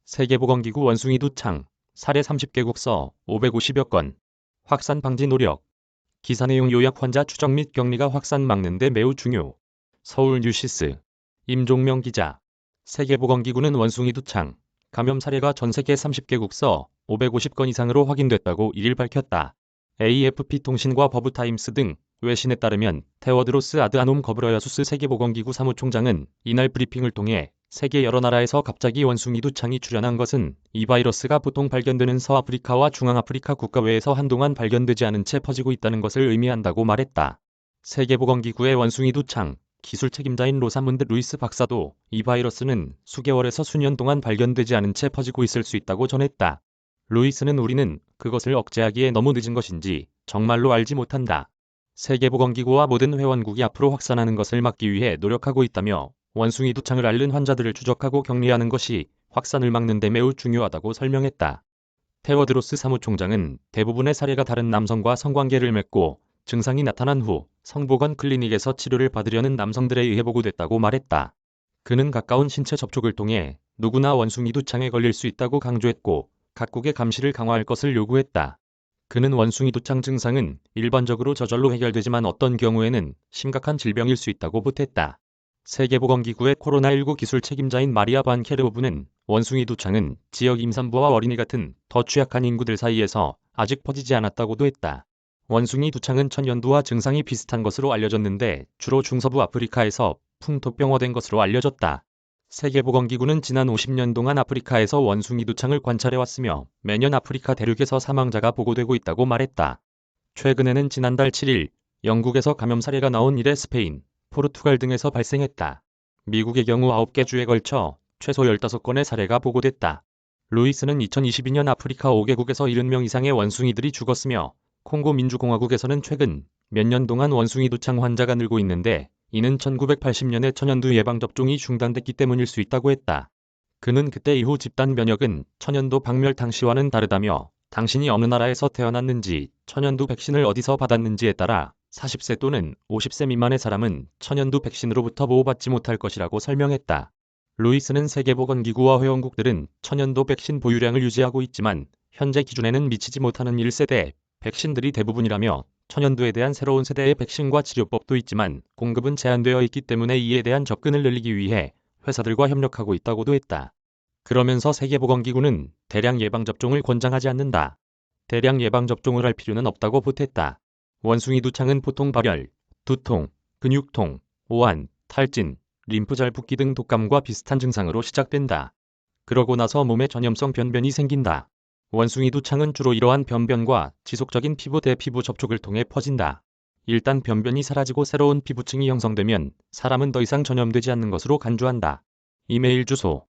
세계보건기구 원숭이 두창, 사례 30개국 서 550여 건, 확산 방지 노력. 기사 내용 요약 환자 추적 및 격리가 확산 막는 데 매우 중요. 서울 뉴시스. 임종명 기자. 세계보건기구는 원숭이 두창, 감염 사례가 전 세계 30개국 서 550건 이상으로 확인됐다고 1일 밝혔다. AFP통신과 버브타임스 등 외신에 따르면 테워드로스 아드하놈 거브러야수스 세계보건기구 사무총장은 이날 브리핑을 통해 세계 여러 나라에서 갑자기 원숭이 두창이 출현한 것은 이 바이러스가 보통 발견되는 서아프리카와 중앙아프리카 국가 외에서 한동안 발견되지 않은 채 퍼지고 있다는 것을 의미한다고 말했다. 세계보건기구의 원숭이 두창 기술 책임자인 로사문드 루이스 박사도 이 바이러스는 수개월에서 수년 동안 발견되지 않은 채 퍼지고 있을 수 있다고 전했다. 루이스는 우리는 그것을 억제하기에 너무 늦은 것인지 정말로 알지 못한다. 세계보건기구와 모든 회원국이 앞으로 확산하는 것을 막기 위해 노력하고 있다며 원숭이 두창을 앓는 환자들을 추적하고 격리하는 것이 확산을 막는 데 매우 중요하다고 설명했다. 테워드로스 사무총장은 대부분의 사례가 다른 남성과 성관계를 맺고 증상이 나타난 후 성보건 클리닉에서 치료를 받으려는 남성들에 의해 보고됐다고 말했다. 그는 가까운 신체 접촉을 통해 누구나 원숭이 두창에 걸릴 수 있다고 강조했고 각국의 감시를 강화할 것을 요구했다. 그는 원숭이 두창 증상은 일반적으로 저절로 해결되지만 어떤 경우에는 심각한 질병일 수 있다고 보탰다. 세계보건기구의 코로나19 기술 책임자인 마리아 반 케르호브는 원숭이 두창은 지역 임산부와 어린이 같은 더 취약한 인구들 사이에서 아직 퍼지지 않았다고도 했다. 원숭이 두창은 천연두와 증상이 비슷한 것으로 알려졌는데 주로 중서부 아프리카에서 풍토병화된 것으로 알려졌다. 세계보건기구는 지난 50년 동안 아프리카에서 원숭이 두창을 관찰해왔으며 매년 아프리카 대륙에서 사망자가 보고되고 있다고 말했다. 최근에는 지난달 7일 영국에서 감염 사례가 나온 이래 스페인, 포르투갈 등에서 발생했다. 미국의 경우 9개 주에 걸쳐 최소 15건의 사례가 보고됐다. 루이스는 2022년 아프리카 5개국에서 70명 이상의 원숭이들이 죽었으며 콩고 민주공화국에서는 최근 몇 년 동안 원숭이 두창 환자가 늘고 있는데 이는 1980년에 천연두 예방접종이 중단됐기 때문일 수 있다고 했다. 그는 그때 이후 집단 면역은 천연두 박멸 당시와는 다르다며 당신이 어느 나라에서 태어났는지, 천연두 백신을 어디서 받았는지에 따라 40세 또는 50세 미만의 사람은 천연두 백신으로부터 보호받지 못할 것이라고 설명했다. 루이스는 세계보건기구와 회원국들은 천연두 백신 보유량을 유지하고 있지만 현재 기준에는 미치지 못하는 1세대 백신들이 대부분이라며 천연두에 대한 새로운 세대의 백신과 치료법도 있지만 공급은 제한되어 있기 때문에 이에 대한 접근을 늘리기 위해 회사들과 협력하고 있다고도 했다. 그러면서 세계보건기구는 대량 예방접종을 권장하지 않는다. 대량 예방접종을 할 필요는 없다고 보탰다. 원숭이 두창은 보통 발열, 두통, 근육통, 오한, 탈진, 림프 잘 붓기 등 독감과 비슷한 증상으로 시작된다. 그러고 나서 몸에 전염성 변변이 생긴다. 원숭이 두창은 주로 이러한 변변과 지속적인 피부 대 피부 접촉을 통해 퍼진다. 일단 변변이 사라지고 새로운 피부층이 형성되면 사람은 더 이상 전염되지 않는 것으로 간주한다. 이메일 주소